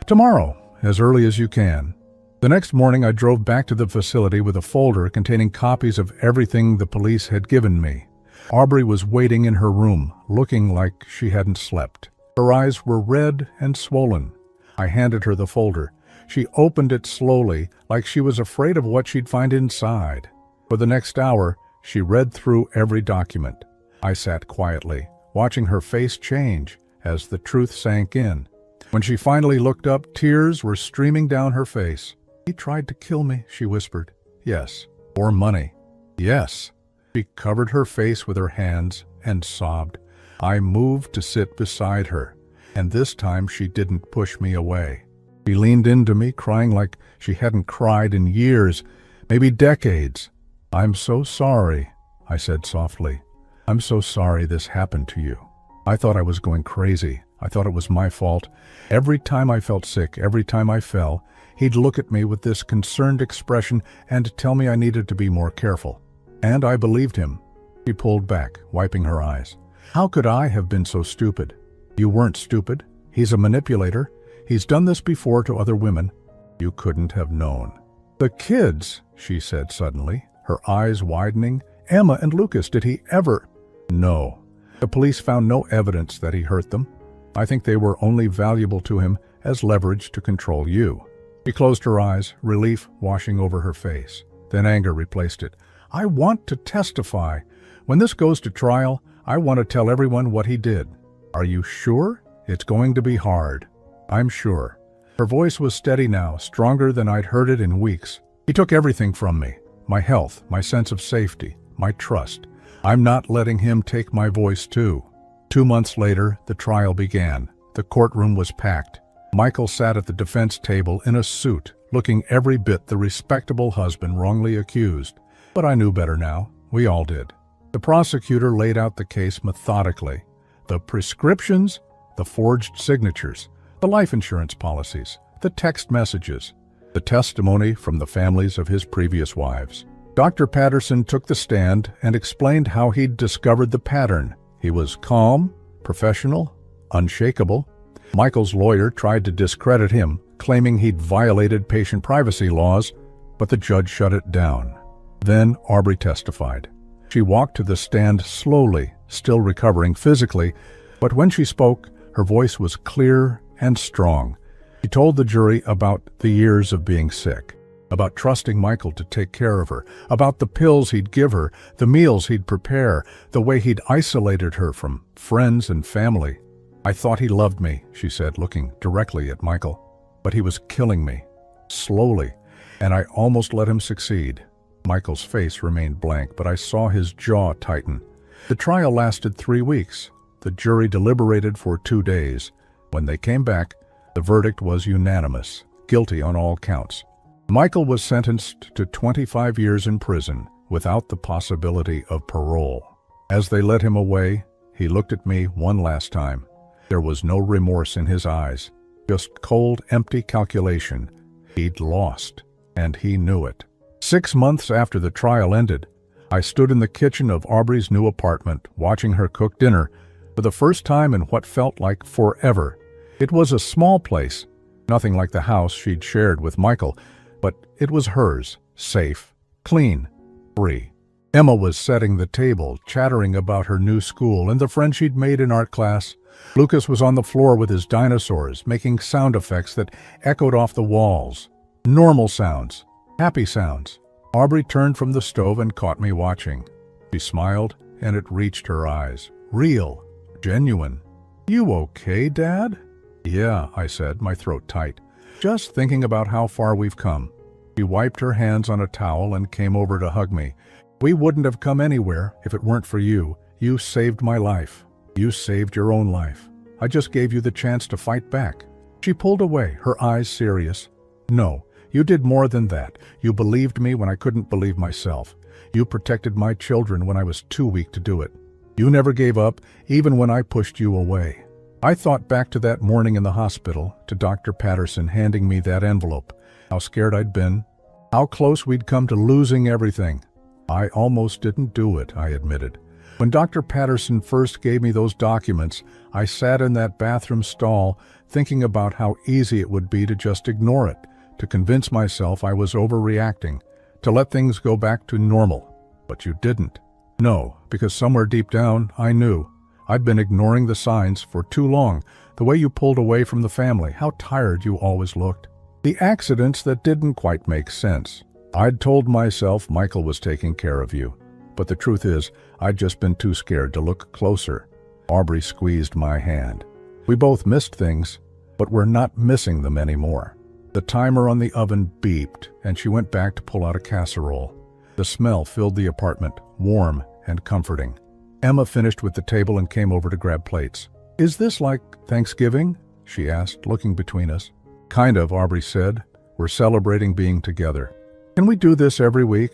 Tomorrow, as early as you can. The next morning, I drove back to the facility with a folder containing copies of everything the police had given me. Aubrey was waiting in her room, looking like she hadn't slept. Her eyes were red and swollen. I handed her the folder. She opened it slowly, like she was afraid of what she'd find inside. For the next hour, she read through every document. I sat quietly, watching her face change as the truth sank in. When she finally looked up, tears were streaming down her face. He tried to kill me, she whispered. Yes. For money. Yes. She covered her face with her hands and sobbed. I moved to sit beside her, and this time she didn't push me away. She leaned into me, crying like she hadn't cried in years, maybe decades. I'm so sorry, I said softly. I'm so sorry this happened to you. I thought I was going crazy. I thought it was my fault. Every time I felt sick, every time I fell, he'd look at me with this concerned expression and tell me I needed to be more careful. And I believed him. She pulled back, wiping her eyes. How could I have been so stupid? You weren't stupid. He's a manipulator. He's done this before to other women. You couldn't have known. The kids, she said suddenly, her eyes widening. Emma and Lucas, did he ever? No. The police found no evidence that he hurt them. I think they were only valuable to him as leverage to control you. She closed her eyes, relief washing over her face. Then anger replaced it. I want to testify. When this goes to trial, I want to tell everyone what he did. Are you sure? It's going to be hard. I'm sure. Her voice was steady now, stronger than I'd heard it in weeks. He took everything from me. My health, my sense of safety, my trust. I'm not letting him take my voice too. 2 months later, the trial began. The courtroom was packed. Michael sat at the defense table in a suit, looking every bit the respectable husband wrongly accused. But I knew better now. We all did. The prosecutor laid out the case methodically. The prescriptions, the forged signatures, the life insurance policies, the text messages, the testimony from the families of his previous wives. Dr. Patterson took the stand and explained how he'd discovered the pattern. He was calm, professional, unshakable. Michael's lawyer tried to discredit him, claiming he'd violated patient privacy laws, but the judge shut it down. Then Aubrey testified. She walked to the stand slowly, still recovering physically, but when she spoke, her voice was clear and strong. She told the jury about the years of being sick, about trusting Michael to take care of her, about the pills he'd give her, the meals he'd prepare, the way he'd isolated her from friends and family. I thought he loved me, she said, looking directly at Michael, but he was killing me, slowly, and I almost let him succeed. Michael's face remained blank, but I saw his jaw tighten. The trial lasted 3 weeks. The jury deliberated for 2 days. When they came back, the verdict was unanimous, guilty on all counts. Michael was sentenced to 25 years in prison, without the possibility of parole. As they led him away, he looked at me one last time. There was no remorse in his eyes, just cold, empty calculation. He'd lost, and he knew it. 6 months after the trial ended, I stood in the kitchen of Aubrey's new apartment, watching her cook dinner for the first time in what felt like forever. It was a small place, nothing like the house she'd shared with Michael, but it was hers, safe, clean, free. Emma was setting the table, chattering about her new school and the friend she'd made in art class. Lucas was on the floor with his dinosaurs, making sound effects that echoed off the walls. Normal sounds, happy sounds. Aubrey turned from the stove and caught me watching. She smiled, and it reached her eyes. Real, genuine. "You okay, Dad?" "Yeah," I said, my throat tight. "Just thinking about how far we've come." She wiped her hands on a towel and came over to hug me. "We wouldn't have come anywhere if it weren't for you. You saved my life. You saved your own life. I just gave you the chance to fight back." She pulled away, her eyes serious. "No, you did more than that. You believed me when I couldn't believe myself. You protected my children when I was too weak to do it. You never gave up, even when I pushed you away." I thought back to that morning in the hospital, to Dr. Patterson handing me that envelope, how scared I'd been, how close we'd come to losing everything. I almost didn't do it, I admitted. When Dr. Patterson first gave me those documents, I sat in that bathroom stall thinking about how easy it would be to just ignore it, to convince myself I was overreacting, to let things go back to normal. But you didn't. No, because somewhere deep down, I knew. I'd been ignoring the signs for too long, the way you pulled away from the family, how tired you always looked. The accidents that didn't quite make sense. I'd told myself Michael was taking care of you, but the truth is, I'd just been too scared to look closer. Aubrey squeezed my hand. We both missed things, but we're not missing them anymore. The timer on the oven beeped, and she went back to pull out a casserole. The smell filled the apartment, warm and comforting. Emma finished with the table and came over to grab plates. "Is this like Thanksgiving?" she asked, looking between us. "Kind of," Aubrey said. "We're celebrating being together." "Can we do this every week?"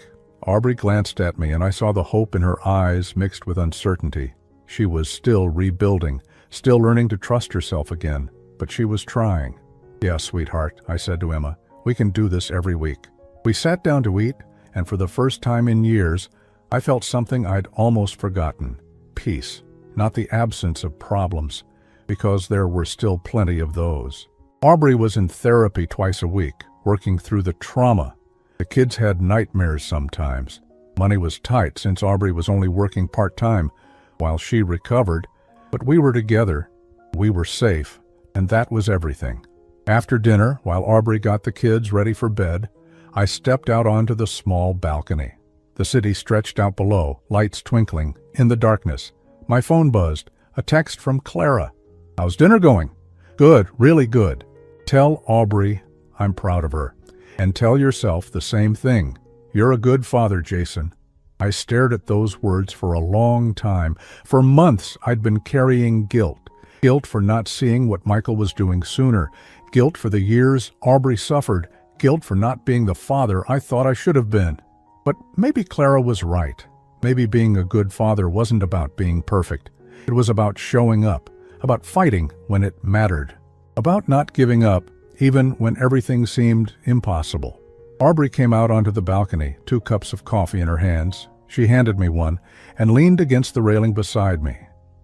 Aubrey glanced at me, and I saw the hope in her eyes mixed with uncertainty. She was still rebuilding, still learning to trust herself again, but she was trying. "Yeah, sweetheart," I said to Emma. "We can do this every week." We sat down to eat, and for the first time in years, I felt something I'd almost forgotten. Peace, not the absence of problems, because there were still plenty of those. Aubrey was in therapy twice a week, working through the trauma. The kids had nightmares sometimes. Money was tight since Aubrey was only working part-time while she recovered, but we were together, we were safe, and that was everything. After dinner, while Aubrey got the kids ready for bed, I stepped out onto the small balcony. The city stretched out below, lights twinkling, in the darkness. My phone buzzed, a text from Clara. "How's dinner going?" "Good, really good." "Tell Aubrey I'm proud of her. And tell yourself the same thing. You're a good father, Jason." I stared at those words for a long time. For months, I'd been carrying guilt. Guilt for not seeing what Michael was doing sooner. Guilt for the years Aubrey suffered. Guilt for not being the father I thought I should have been. But maybe Clara was right. Maybe being a good father wasn't about being perfect. It was about showing up, about fighting when it mattered, about not giving up even when everything seemed impossible. Aubrey came out onto the balcony, 2 cups of coffee in her hands. She handed me one and leaned against the railing beside me.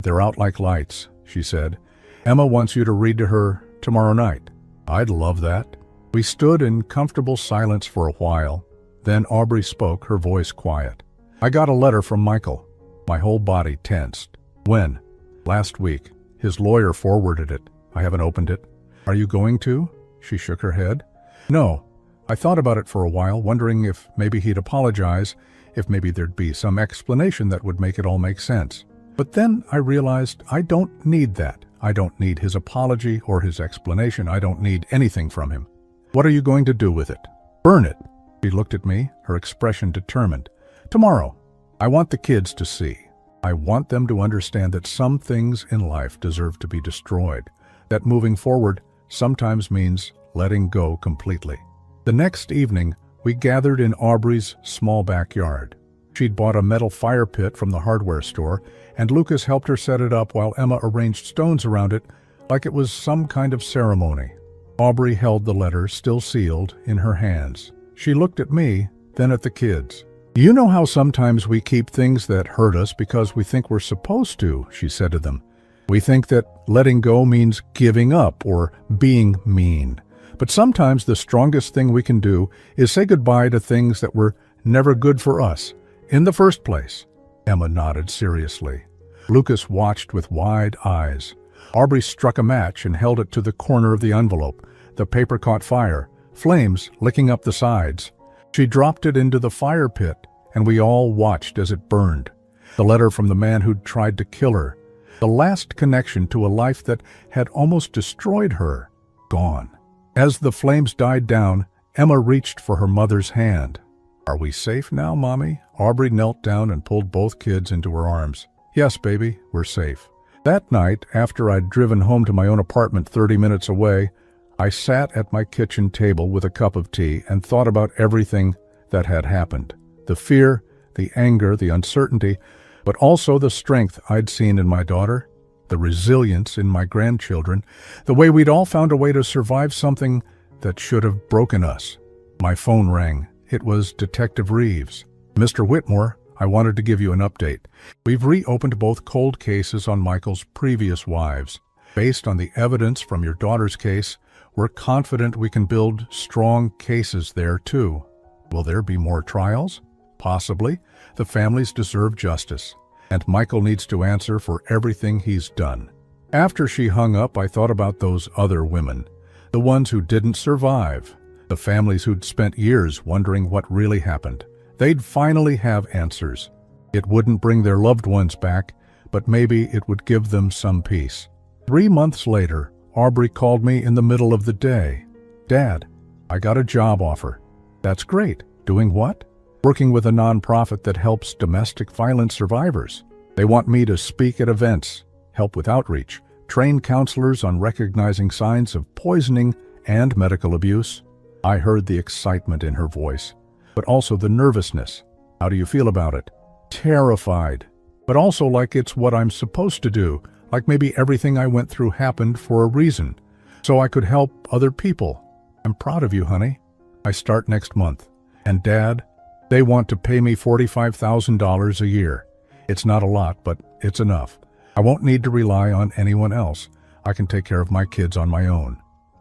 "They're out like lights," she said. "Emma wants you to read to her tomorrow night." "I'd love that." We stood in comfortable silence for a while. Then Aubrey spoke, her voice quiet. "I got a letter from Michael." My whole body tensed. "When?" "Last week. His lawyer forwarded it. I haven't opened it." "Are you going to?" She shook her head. "No. I thought about it for a while, wondering if maybe he'd apologize, if maybe there'd be some explanation that would make it all make sense. But then I realized I don't need that. I don't need his apology or his explanation. I don't need anything from him." "What are you going to do with it?" "Burn it." She looked at me, her expression determined. "Tomorrow. I want the kids to see. I want them to understand that some things in life deserve to be destroyed, that moving forward sometimes means letting go completely." The next evening, we gathered in Aubrey's small backyard. She'd bought a metal fire pit from the hardware store, and Lucas helped her set it up while Emma arranged stones around it like it was some kind of ceremony. Aubrey held the letter, still sealed, in her hands. She looked at me, then at the kids. "You know how sometimes we keep things that hurt us because we think we're supposed to," she said to them. "We think that letting go means giving up or being mean. But sometimes the strongest thing we can do is say goodbye to things that were never good for us in the first place." Emma nodded seriously. Lucas watched with wide eyes. Aubrey struck a match and held it to the corner of the envelope. The paper caught fire, flames licking up the sides. She dropped it into the fire pit, and we all watched as it burned. The letter from the man who'd tried to kill her. The last connection to a life that had almost destroyed her. Gone. As the flames died down, Emma reached for her mother's hand. "Are we safe now, Mommy?" Aubrey knelt down and pulled both kids into her arms. "Yes, baby, we're safe." That night, after I'd driven home to my own apartment 30 minutes away, I sat at my kitchen table with a cup of tea and thought about everything that had happened. The fear, the anger, the uncertainty, but also the strength I'd seen in my daughter, the resilience in my grandchildren, the way we'd all found a way to survive something that should have broken us. My phone rang. It was Detective Reeves. "Mr. Whitmore, I wanted to give you an update. We've reopened both cold cases on Michael's previous wives. Based on the evidence from your daughter's case, we're confident we can build strong cases there too. Will there be more trials? Possibly. The families deserve justice, and Michael needs to answer for everything he's done." After she hung up, I thought about those other women, the ones who didn't survive, the families who'd spent years wondering what really happened. They'd finally have answers. It wouldn't bring their loved ones back, but maybe it would give them some peace. 3 months later, Aubrey called me in the middle of the day. "Dad, I got a job offer." "That's great. Doing what?" "Working with a nonprofit that helps domestic violence survivors. They want me to speak at events, help with outreach, train counselors on recognizing signs of poisoning and medical abuse." I heard the excitement in her voice, but also the nervousness. "How do you feel about it?" "Terrified, but also like it's what I'm supposed to do, like maybe everything I went through happened for a reason, so I could help other people. I'm proud of you, honey. I start next month. And Dad, they want to pay me $45,000 a year. It's not a lot, but it's enough. I won't need to rely on anyone else. I can take care of my kids on my own."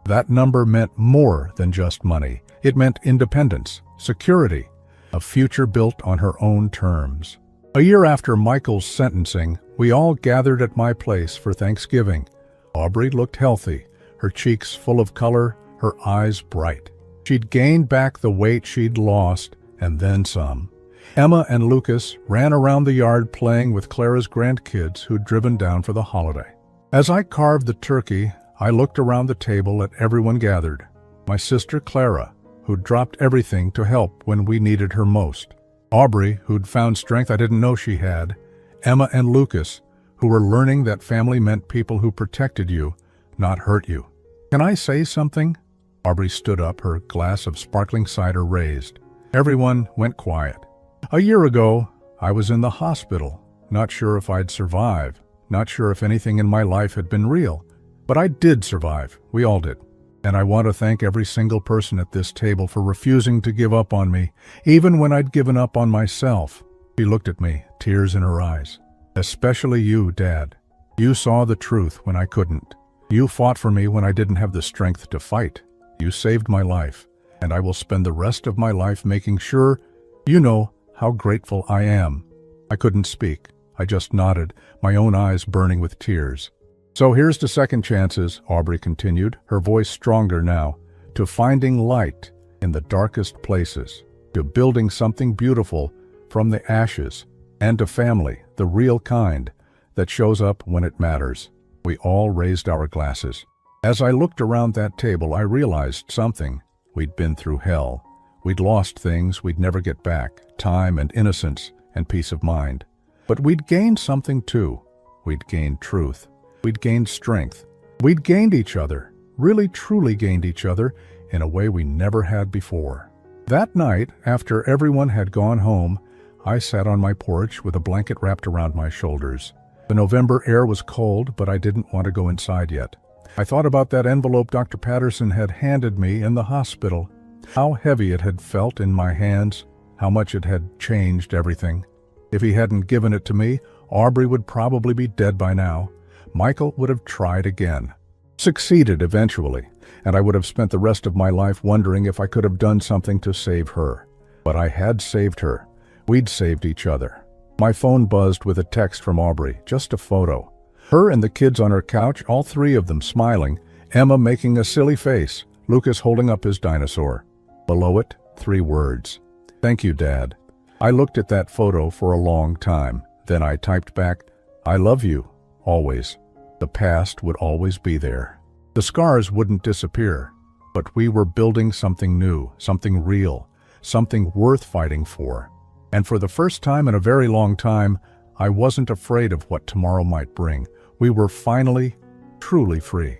That number meant more than just money. It meant independence, security, a future built on her own terms. A year after Michael's sentencing, we all gathered at my place for Thanksgiving. Aubrey looked healthy, her cheeks full of color, her eyes bright. She'd gained back the weight she'd lost, and then some. Emma and Lucas ran around the yard playing with Clara's grandkids who'd driven down for the holiday. As I carved the turkey, I looked around the table at everyone gathered. My sister Clara, who'd dropped everything to help when we needed her most. Aubrey, who'd found strength I didn't know she had. Emma and Lucas, who were learning that family meant people who protected you, not hurt you. "Can I say something?" Aubrey stood up, her glass of sparkling cider raised. Everyone went quiet. "A year ago, I was in the hospital, not sure if I'd survive, not sure if anything in my life had been real. But I did survive. We all did. And I want to thank every single person at this table for refusing to give up on me, even when I'd given up on myself." She looked at me, tears in her eyes. "Especially you, Dad. You saw the truth when I couldn't. You fought for me when I didn't have the strength to fight. You saved my life, and I will spend the rest of my life making sure you know how grateful I am." I couldn't speak. I just nodded, my own eyes burning with tears. "So here's to second chances," Aubrey continued, her voice stronger now, "to finding light in the darkest places, to building something beautiful from the ashes, and to family, the real kind, that shows up when it matters." We all raised our glasses. As I looked around that table, I realized something. We'd been through hell. We'd lost things we'd never get back, time and innocence and peace of mind. But we'd gained something too. We'd gained truth. We'd gained strength. We'd gained each other, really truly gained each other, in a way we never had before. That night, after everyone had gone home, I sat on my porch with a blanket wrapped around my shoulders. The November air was cold, but I didn't want to go inside yet. I thought about that envelope Dr. Patterson had handed me in the hospital, how heavy it had felt in my hands, how much it had changed everything. If he hadn't given it to me, Aubrey would probably be dead by now. Michael would have tried again. Succeeded eventually, and I would have spent the rest of my life wondering if I could have done something to save her. But I had saved her. We'd saved each other. My phone buzzed with a text from Aubrey, just a photo. Her and the kids on her couch, all three of them smiling, Emma making a silly face, Lucas holding up his dinosaur. Below it, 3 words. "Thank you, Dad." I looked at that photo for a long time. Then I typed back, "I love you, always." The past would always be there. The scars wouldn't disappear, but we were building something new, something real, something worth fighting for. And for the first time in a very long time, I wasn't afraid of what tomorrow might bring. We were finally, truly free.